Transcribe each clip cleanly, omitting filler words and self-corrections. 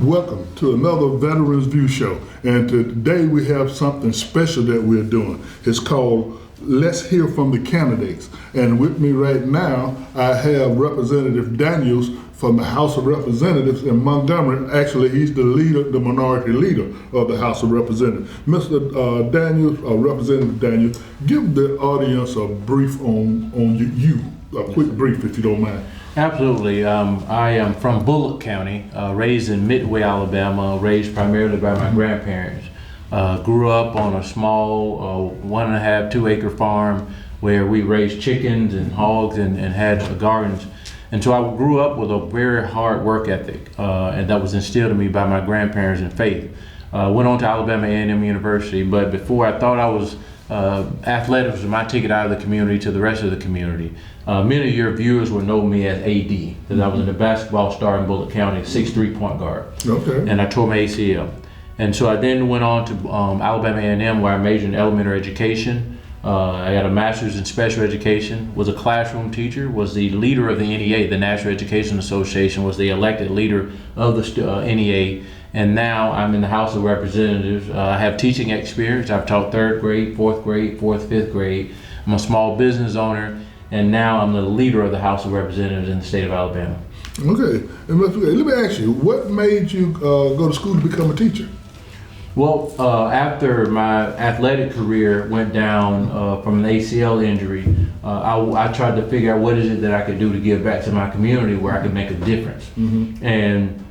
Welcome to another Veterans View Show. And today we have something special that we're doing. It's called Let's Hear from the Candidates. And with me right now, I have Representative Daniels from the House of Representatives in Montgomery. Actually, he's the leader, the minority leader of the House of Representatives. Mr. Daniels, Representative Daniels, give the audience a brief on you, a quick brief if you don't mind. Absolutely. I am from Bullock County, raised in Midway, Alabama, raised primarily by my grandparents. Grew up on a small 1.5, 2 acre farm where we raised chickens and hogs and had gardens. And so I grew up with a very hard work ethic, and that was instilled in me by my grandparents in faith. Went on to Alabama A&M University, but before I thought I was athletics was my ticket out of the community to the rest of the community. Many of your viewers will know me as AD, because I was in a basketball star in Bullock County, 6'3" point guard. Okay. And I tore my ACL. And so I then went on to Alabama A&M, where I majored in elementary education. I got a master's in special education, was a classroom teacher, was the leader of the NEA, the National Education Association, was the elected leader of the NEA. And now I'm in the House of Representatives. I have teaching experience. I've taught 3rd grade, 4th grade, 4th, 5th grade. I'm a small business owner, and now I'm the leader of the House of Representatives in the state of Alabama. Okay. And let me ask you, what made you go to school to become a teacher? Well, after my athletic career went down from an ACL injury, I tried to figure out what is it that I could do to give back to my community where I could make a difference. Mm-hmm. And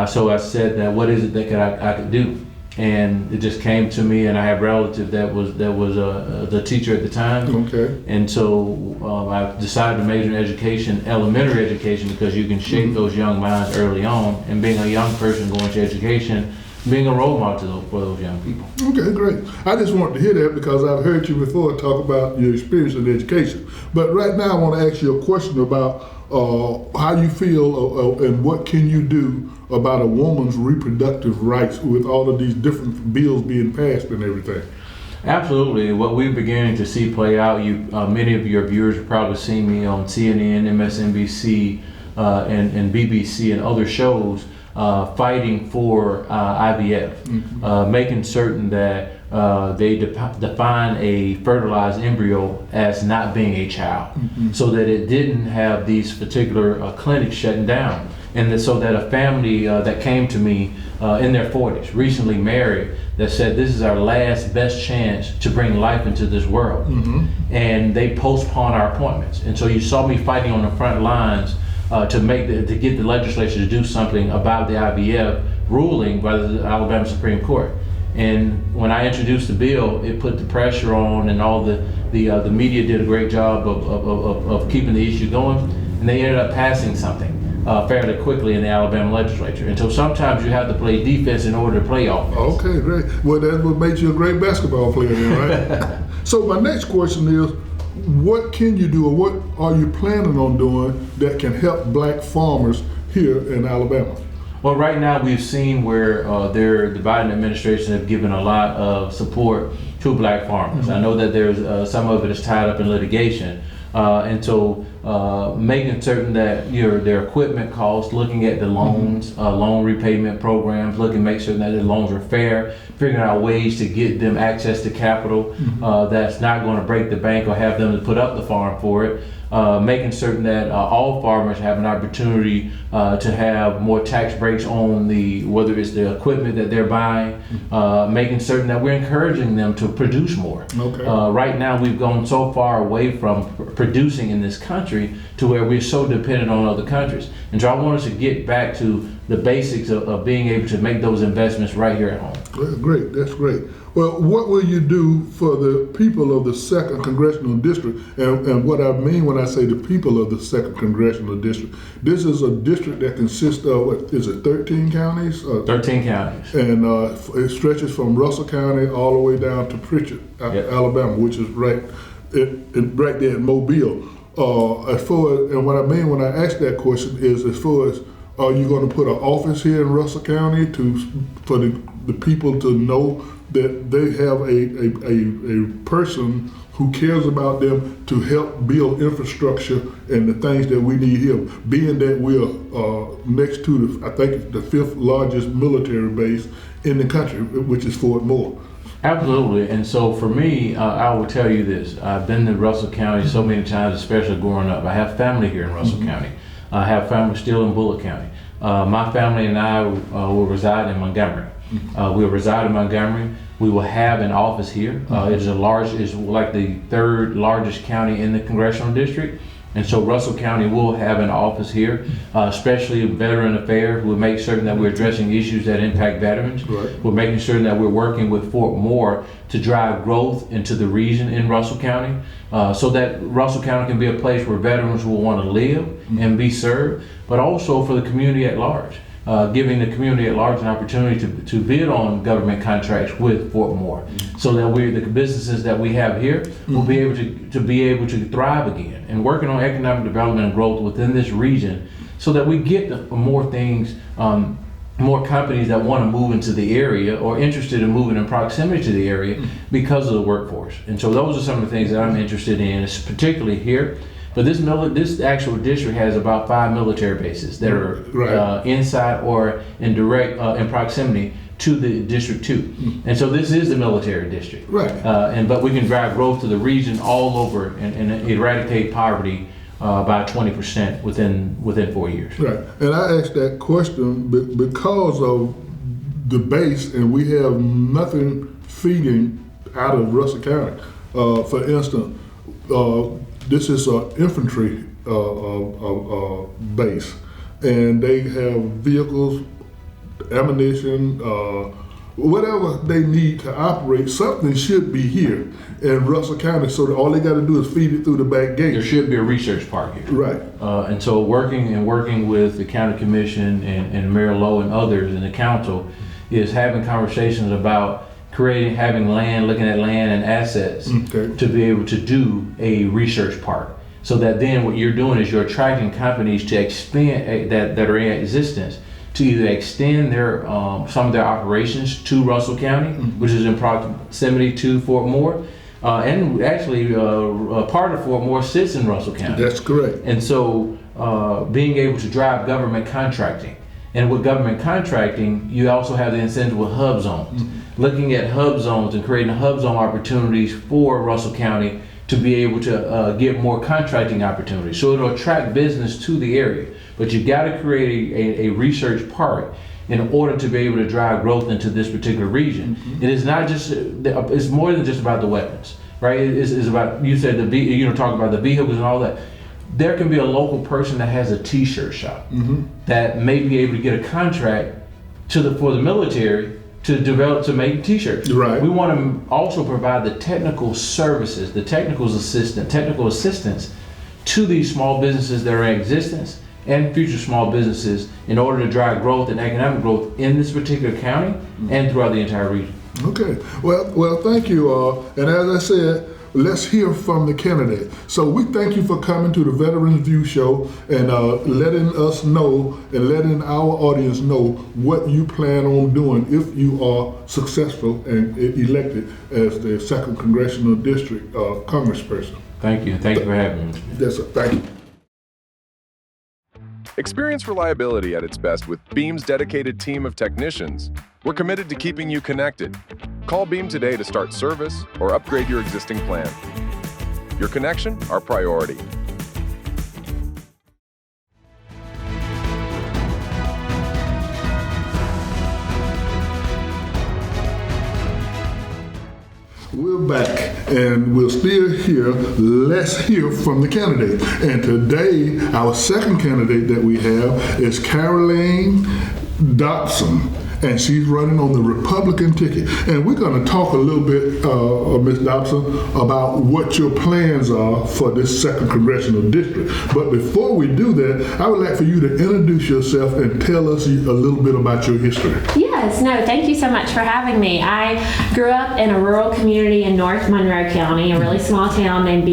so I said that what is it that I could do? And it just came to me, and I have a relative that was the teacher at the time. Okay. And so I decided to major in education, elementary education, because you can shape those young minds early on. And being a young person going to education, being a role model for those young people. Okay, great. I just wanted to hear that because I've heard you before talk about your experience in education. But right now I want to ask you a question about how you feel and what can you do about a woman's reproductive rights with all of these different bills being passed and everything. Absolutely. What we're beginning to see play out, many of your viewers have probably seen me on CNN, MSNBC, and BBC and other shows fighting for IVF, making certain that they define a fertilized embryo as not being a child, so that it didn't have these particular clinics shutting down. And so that a family that came to me in their 40s, recently married, that said this is our last best chance to bring life into this world. And they postponed our appointments. And so you saw me fighting on the front lines to get the legislature to do something about the IVF ruling by the Alabama Supreme Court. And when I introduced the bill, it put the pressure on, and all the media did a great job of keeping the issue going, and they ended up passing something fairly quickly in the Alabama legislature. And so sometimes you have to play defense in order to play offense. Okay, great. Well, that's what makes you a great basketball player then, right? So my next question is, what can you do, or what are you planning on doing that can help black farmers here in Alabama? Well, right now we've seen where the Biden administration have given a lot of support to black farmers. I know that there's some of it is tied up in litigation, and so making certain that their equipment costs, looking at the loans, loan repayment programs, make sure that the loans are fair, figuring out ways to get them access to capital that's not going to break the bank or have them to put up the farm for it. Making certain that all farmers have an opportunity to have more tax breaks on whether it's the equipment that they're buying, making certain that we're encouraging them to produce more. Okay. Right now we've gone so far away from producing in this country to where we're so dependent on other countries. And so I want us to get back to the basics of being able to make those investments right here at home. Great, that's great. Well, what will you do for the people of the 2nd Congressional District? And what I mean when I say the people of the 2nd Congressional District, this is a district that consists of, 13 counties? 13 counties. And it stretches from Russell County all the way down to Pritchard, Alabama, which is right there in Mobile. As far as, and what I mean when I ask that question is, as far as, are you going to put an office here in Russell County for the people to know that they have a person who cares about them to help build infrastructure and the things that we need here. Being that we're next to I think the 5th largest military base in the country, which is Fort Moore. Absolutely. And so for me, I will tell you this. I've been to Russell County so many times, especially growing up. I have family here in Russell County. I have family still in Bullock County. My family and I will reside in Montgomery. We'll reside in Montgomery. We will have an office here. It's like the 3rd largest county in the Congressional District. And so Russell County will have an office here, especially Veteran Affairs. We'll make certain that we're addressing issues that impact veterans. Right. We're making certain that we're working with Fort Moore to drive growth into the region in Russell County, so that Russell County can be a place where veterans will want to live and be served, but also for the community at large. Giving the community at large an opportunity to bid on government contracts with Fort Moore, so that the businesses that we have here will be able to thrive again, and working on economic development and growth within this region, so that we get more things, more companies that want to move into the area or interested in moving in proximity to the area because of the workforce. And so those are some of the things that I'm interested in, particularly here. But this actual district has about 5 military bases that are inside or in direct in proximity to the District 2. And so this is the military district. Right. But we can drive growth to the region all over and eradicate poverty by 20% within 4 years. Right. And I asked that question because of the base, and we have nothing feeding out of Russell County. For instance, this is an infantry base, and they have vehicles, ammunition, whatever they need to operate. Something should be here in Russell County, so that all they got to do is feed it through the back gate. There should be a research park here. Right. And so working with the county commission and Mayor Lowe and others in the council is having conversations about having land, looking at land and assets to be able to do a research park. So that then what you're doing is you're attracting companies to expand that are in existence to either extend their some of their operations to Russell County, which is in proximity to Fort Moore, and actually part of Fort Moore sits in Russell County. That's correct. And so being able to drive government contracting. And with government contracting, you also have the incentive with hub zones. Looking at hub zones and creating hub zone opportunities for Russell County to be able to get more contracting opportunities. So it'll attract business to the area. But you've got to create a research park in order to be able to drive growth into this particular region. It is not just, it's more than just about the weapons, right? It's about, you said, talk about the vehicles and all that. There can be a local person that has a t-shirt shop that may be able to get a contract for the military to make t-shirts. Right. We want to also provide the technical services, the technical assistance to these small businesses that are in existence and future small businesses in order to drive growth and economic growth in this particular county and throughout the entire region. Okay. Well, thank you. And as I said, let's hear from the candidate. So we thank you for coming to the Veterans View Show and letting us know and letting our audience know what you plan on doing if you are successful and elected as the 2nd Congressional District Congressperson. Thank you. Thank you for having me. Yes, sir. Thank you. Experience reliability at its best with Beam's dedicated team of technicians. We're committed to keeping you connected. Call Beam today to start service or upgrade your existing plan. Your connection, our priority. We're back, and we're still here. Let's hear from the candidate. And today, our second candidate that we have is Caroleene Dobson, and she's running on the Republican ticket. And we're going to talk a little bit, Ms. Dobson, about what your plans are for this 2nd Congressional District. But before we do that, I would like for you to introduce yourself and tell us a little bit about your history. Yes, no, thank you so much for having me. I grew up in a rural community in North Monroe County, a really small town named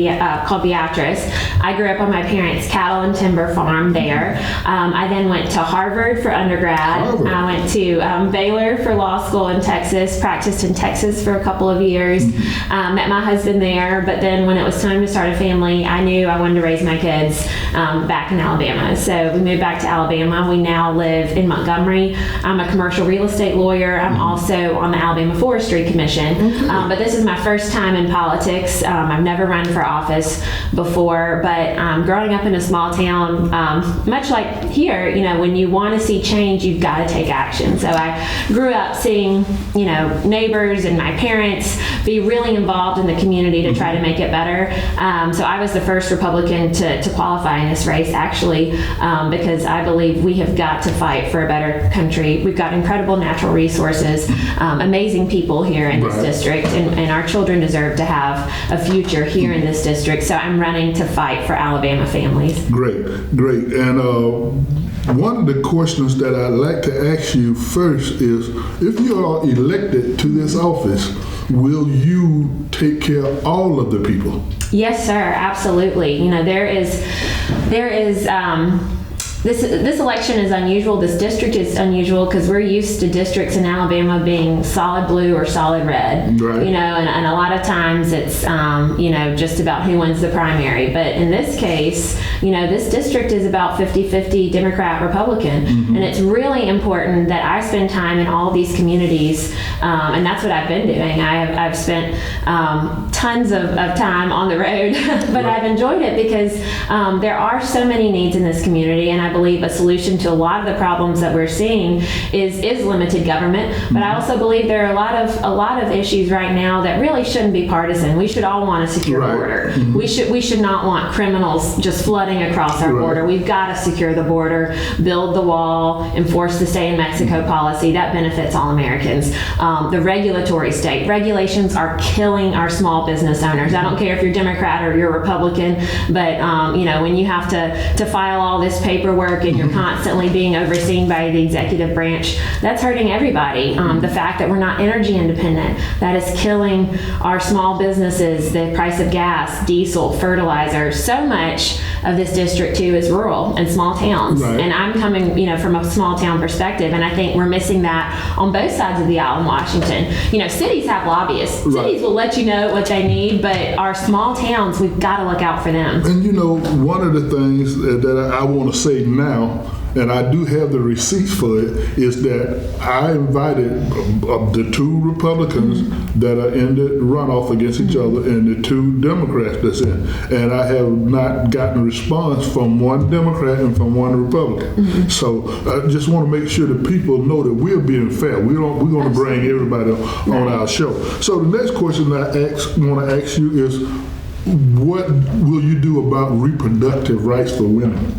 called Beatrice. I grew up on my parents' cattle and timber farm there. I then went to Harvard for undergrad. I went to Baylor for law school in Texas, practiced in Texas for a couple of years, met my husband there, but then when it was time to start a family, I knew I wanted to raise my kids back in Alabama. So we moved back to Alabama. We now live in Montgomery. I'm a commercial real estate lawyer. I'm also on the Alabama Forestry Commission, but this is my first time in politics. I've never run for office before, but growing up in a small town, much like here, when you want to see change, you've got to take action. So I grew up seeing, neighbors and my parents be really involved in the community to try to make it better. So I was the first Republican to qualify in this race, actually, because I believe we have got to fight for a better country. We've got incredible natural resources, amazing people here in this district, and our children deserve to have a future here in this district. So I'm running to fight for Alabama families. Great. And one of the questions that I'd like to ask you first is, if you are elected to this office, will you take care of all of the people? Yes, sir, absolutely. This election is unusual. This district is unusual because we're used to districts in Alabama being solid blue or solid red. Right. And a lot of times it's just about who wins the primary. But in this case, this district is about 50-50 Democrat Republican, and it's really important that I spend time in all these communities, and that's what I've been doing. I've spent tons of time on the road, but I've enjoyed it because there are so many needs in this community, and I believe a solution to a lot of the problems that we're seeing is limited government. But I also believe there are a lot of issues right now that really shouldn't be partisan. We should all want a secure border. We should not want criminals just flooding across our border. We've got to secure the border, build the wall, enforce the stay in Mexico policy. That benefits all Americans. The regulatory state regulations are killing our small business owners. I don't care if you're Democrat or you're Republican, but when you have to file all this paperwork and you're constantly being overseen by the executive branch, that's hurting everybody. The fact that we're not energy independent, that is killing our small businesses. The price of gas, diesel, fertilizer, so much of this district too is rural and small towns. Right. And I'm coming, from a small town perspective, and I think we're missing that on both sides of the aisle in Washington. Cities have lobbyists. Right. Cities will let you know what they need, but our small towns, we've got to look out for them. And one of the things that I want to say now, and I do have the receipts for it, is that I invited the two Republicans that are in the runoff against each other and the two Democrats that's in. And I have not gotten a response from one Democrat and from one Republican. So I just want to make sure that people know that we're being fair. We're going to bring everybody on our show. So the next question I want to ask you is, what will you do about reproductive rights for women?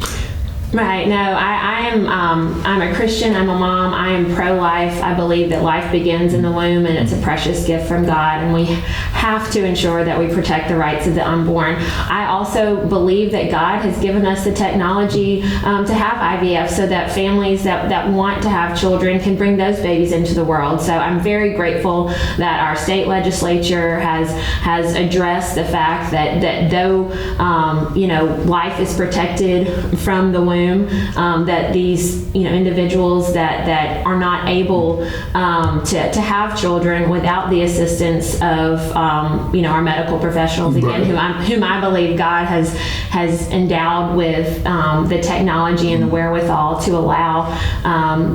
Right. No, I'm a Christian. I'm a mom. I am pro-life. I believe that life begins in the womb, and it's a precious gift from God, and we have to ensure that we protect the rights of the unborn. I also believe that God has given us the technology to have IVF so that families that want to have children can bring those babies into the world. So I'm very grateful that our state legislature has addressed the fact that though life is protected from the womb, that these individuals that are not able to have children without the assistance of our medical professionals, again, whom I believe God has endowed with the technology and the wherewithal to allow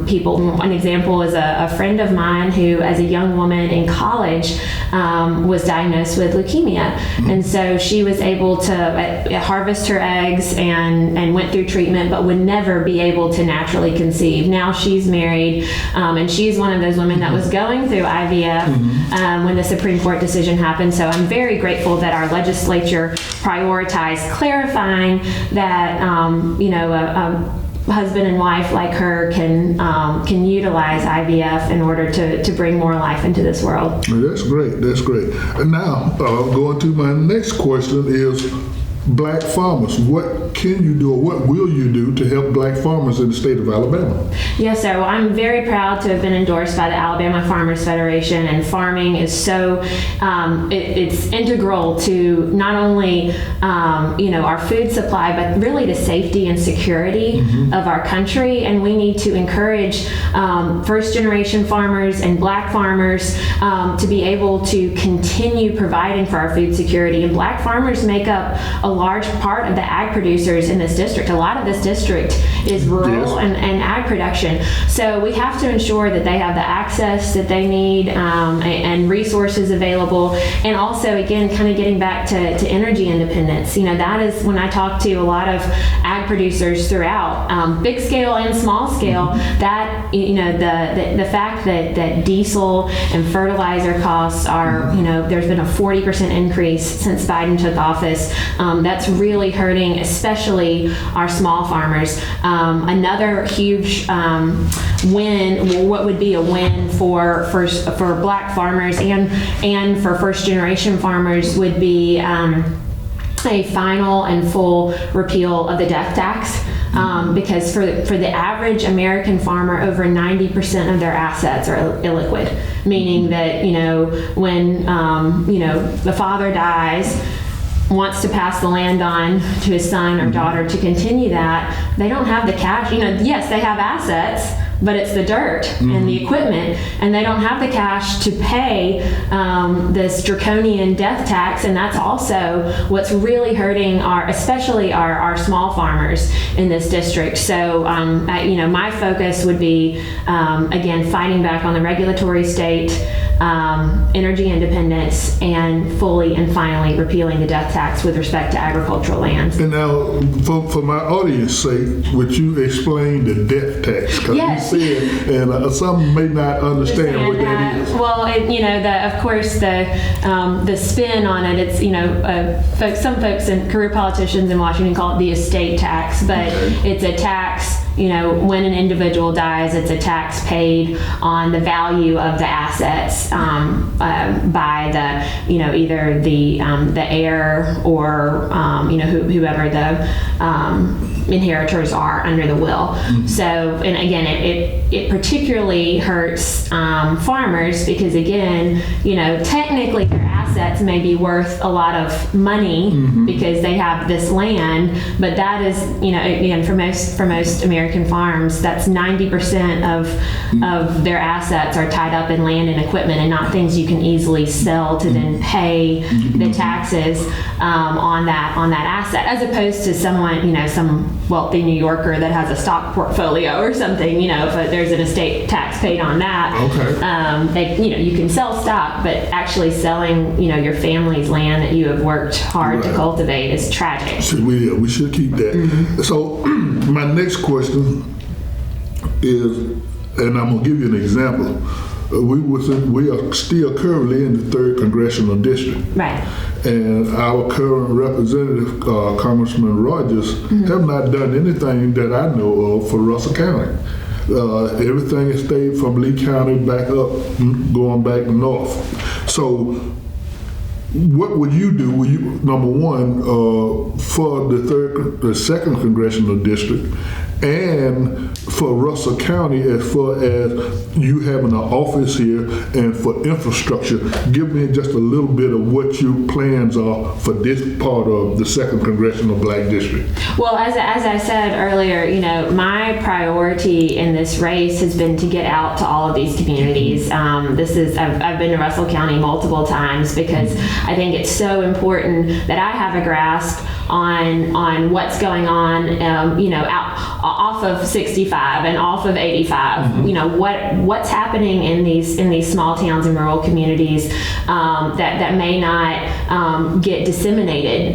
people. An example is a friend of mine who, as a young woman in college, was diagnosed with leukemia, and so she was able to harvest her eggs and went through treatment, but would never be able to naturally conceive. Now she's married, and she's one of those women that was going through IVF when the Supreme Court decision happened. So I'm very grateful that our legislature prioritized clarifying that a husband and wife like her can utilize IVF in order to bring more life into this world. That's great. And now, going to my next question is, Black farmers, what can you do, or what will you do to help black farmers in the state of Alabama? Yes, sir. Well, I'm very proud to have been endorsed by the Alabama Farmers Federation, and farming is so, it's integral to not only, our food supply, but really the safety and security of our country. And we need to encourage first-generation farmers and black farmers to be able to continue providing for our food security. And black farmers make up a large part of the ag producers in this district. A lot of this district is rural and ag production. So we have to ensure that they have the access that they need and resources available. And also, again, kind of getting back to energy independence. That is when I talk to a lot of ag producers throughout, big scale and small scale, that, the fact that diesel and fertilizer costs are, there's been a 40% increase since Biden took office. That's really hurting, especially our small farmers. Another huge win, what would be a win for black farmers and for first generation farmers, would be a final and full repeal of the death tax. Because for the average American farmer, over 90% of their assets are illiquid, meaning that, when, the father dies, wants to pass the land on to his son or daughter to continue that, they don't have the cash. Yes, they have assets, but it's the dirt and the equipment, and they don't have the cash to pay this draconian death tax. And that's also what's really hurting especially our small farmers in this district. So my focus would be again, fighting back on the regulatory state, energy independence, and fully and finally repealing the death tax with respect to agricultural lands. And now, for my audience sake, would you explain the death tax? Because Yes. you said, and some may not understand what that is. Well, of course, the spin on it, it's, some folks and career politicians in Washington call it the estate tax, but it's a tax. When an individual dies, it's a tax paid on the value of the assets by the, either the heir or, whoever the inheritors are under the will. So, and again, it particularly hurts farmers because, again, technically their assets may be worth a lot of money because they have this land, but that is, again, for most American farms, that's 90% of their assets are tied up in land and equipment, and not things you can easily sell to then pay the taxes on that asset, as opposed to someone, some wealthy New Yorker that has a stock portfolio or something. If there's an estate tax paid on that, you can sell stock, but actually selling, your family's land that you have worked hard to cultivate is tragic. So we should keep that. So my next question is, and I'm gonna give you an example. We are still currently in the 3rd Congressional District. Right. And our current representative, Congressman Rogers, have not done anything that I know of for Russell County. Everything has stayed from Lee County back up, going back north. So what would you do? Will you, number one, for the 2nd Congressional District, and for Russell County, as far as you having an office here, and for infrastructure, give me just a little bit of what your plans are for this part of the 2nd Congressional Black District. Well, as I said earlier, my priority in this race has been to get out to all of these communities. I've been to Russell County multiple times because I think it's so important that I have a grasp on what's going on, off of 65 and off of 85. What's happening in these small towns and rural communities that may not get disseminated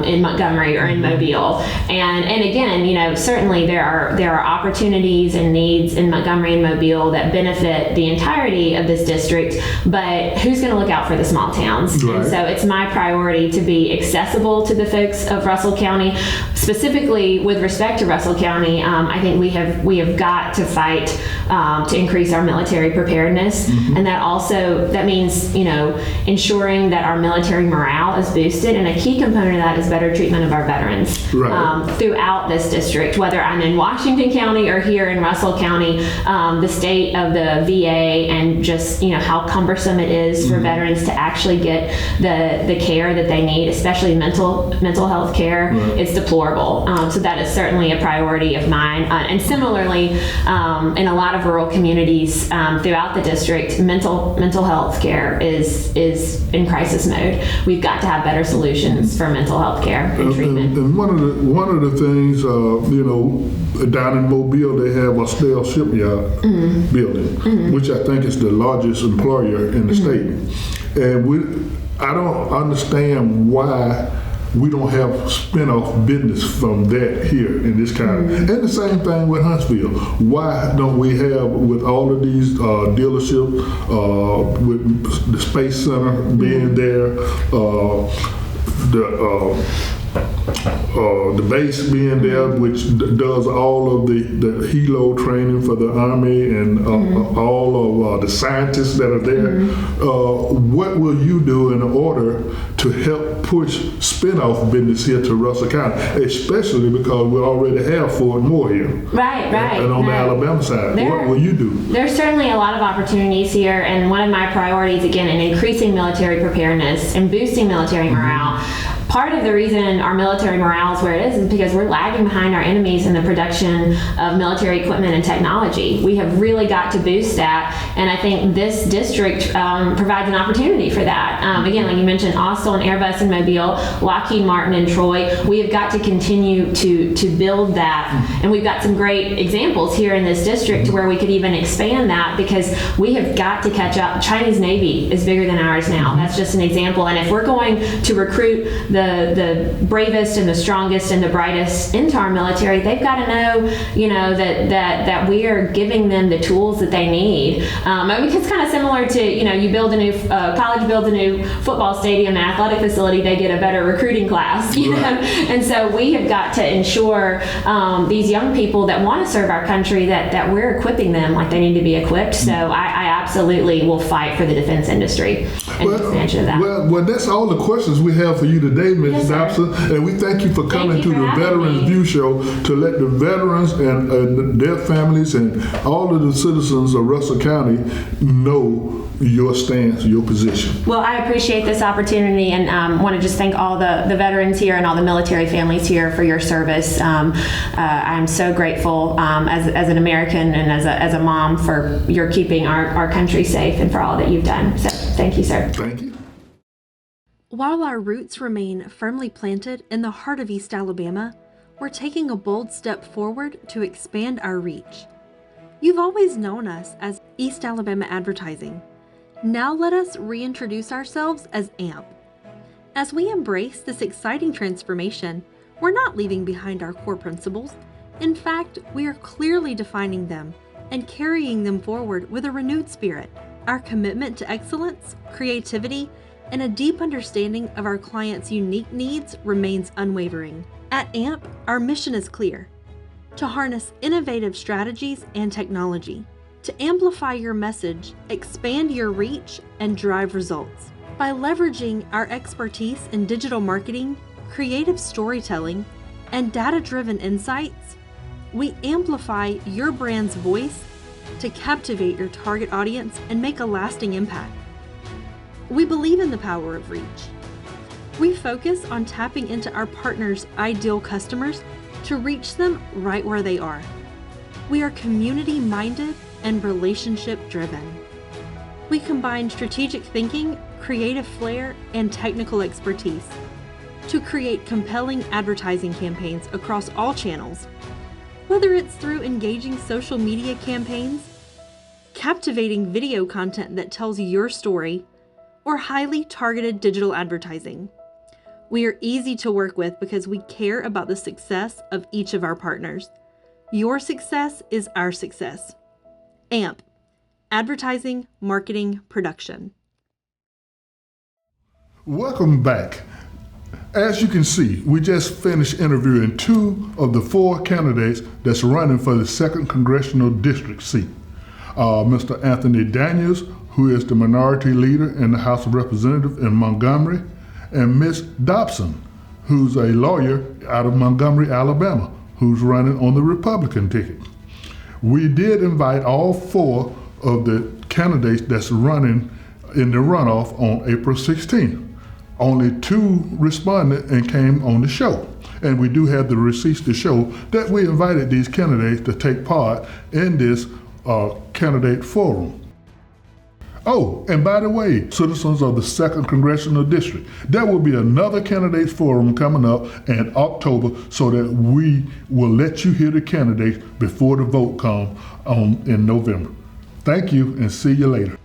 in Montgomery or in Mobile. And again, certainly there are opportunities and needs in Montgomery and Mobile that benefit the entirety of this district, but who's going to look out for the small towns? Right. And so it's my priority to be accessible to the folks of Russell County. Specifically with respect to Russell County, County, I think we have got to fight to increase our military preparedness, and that means ensuring that our military morale is boosted, and a key component of that is better treatment of our veterans throughout this district. Whether I'm in Washington County or here in Russell County, the state of the VA and just how cumbersome it is for veterans to actually get the care that they need, especially mental health care, it's deplorable. So that is certainly a priority of mine. And similarly, in a lot of rural communities throughout the district, mental health care is in crisis mode. We've got to have better solutions for mental health care and treatment. And one of the things, down in Mobile, they have a Steel Shipyard building, which I think is the largest employer in the state. And I don't understand why we don't have spin-off business from that here in this county. And the same thing with Huntsville. Why don't we have, with all of these dealerships, with the Space Center being there, the base being there, which does all of the helo training for the Army and all of the scientists that are there. What will you do in order to help push spin-off business here to Russell County, especially because we already have Ford Moore here. Right. And on the Alabama side, what will you do? There's certainly a lot of opportunities here, and one of my priorities, again, in increasing military preparedness and boosting military morale. Part of the reason our military morale is where it is because we're lagging behind our enemies in the production of military equipment and technology. We have really got to boost that, and I think this district provides an opportunity for that. Again, like you mentioned, Austal and Airbus in Mobile, Lockheed Martin in Troy, we have got to continue to build that, and we've got some great examples here in this district where we could even expand that because we have got to catch up. Chinese Navy is bigger than ours now. That's just an example, and if we're going to recruit the bravest and the strongest and the brightest into our military, they've got to know, that we are giving them the tools that they need. I mean, it's kind of similar to, you build a new college builds a new football stadium and athletic facility, they get a better recruiting class, and so we have got to ensure these young people that want to serve our country that we're equipping them like they need to be equipped. So I absolutely will fight for the defense industry and expansion of that. Well, that's all the questions we have for you today, Ms. Dobson, and we thank you for coming to the Veterans View Show to let the veterans and their families and all of the citizens of Russell County know your stance, your position. Well, I appreciate this opportunity and want to just thank all the veterans here and all the military families here for your service. I'm so grateful as an American and as a mom for your keeping our country safe and for all that you've done. So thank you, sir. Thank you. While our roots remain firmly planted in the heart of East Alabama, we're taking a bold step forward to expand our reach. You've always known us as East Alabama Advertising. Now let us reintroduce ourselves as AMP. As we embrace this exciting transformation, we're not leaving behind our core principles. In fact, we are clearly defining them and carrying them forward with a renewed spirit. Our commitment to excellence, creativity, and a deep understanding of our clients' unique needs remains unwavering. At AMP, our mission is clear: to harness innovative strategies and technology, to amplify your message, expand your reach, and drive results. By leveraging our expertise in digital marketing, creative storytelling, and data-driven insights, we amplify your brand's voice to captivate your target audience and make a lasting impact. We believe in the power of reach. We focus on tapping into our partners' ideal customers to reach them right where they are. We are community-minded and relationship-driven. We combine strategic thinking, creative flair, and technical expertise to create compelling advertising campaigns across all channels, whether it's through engaging social media campaigns, captivating video content that tells your story, or highly targeted digital advertising. We are easy to work with because we care about the success of each of our partners. Your success is our success. AMP, Advertising, Marketing, Production. Welcome back. As you can see, we just finished interviewing 2 of the 4 candidates that's running for the 2nd Congressional District seat. Mr. Anthony Daniels, who is the minority leader in the House of Representatives in Montgomery, and Ms. Dobson, who's a lawyer out of Montgomery, Alabama, who's running on the Republican ticket. We did invite all 4 of the candidates that's running in the runoff on April 16th. Only 2 responded and came on the show. And we do have the receipts to show that we invited these candidates to take part in this candidate forum. Oh, and by the way, citizens of the 2nd Congressional District, there will be another candidates forum coming up in October so that we will let you hear the candidates before the vote comes in November. Thank you and see you later.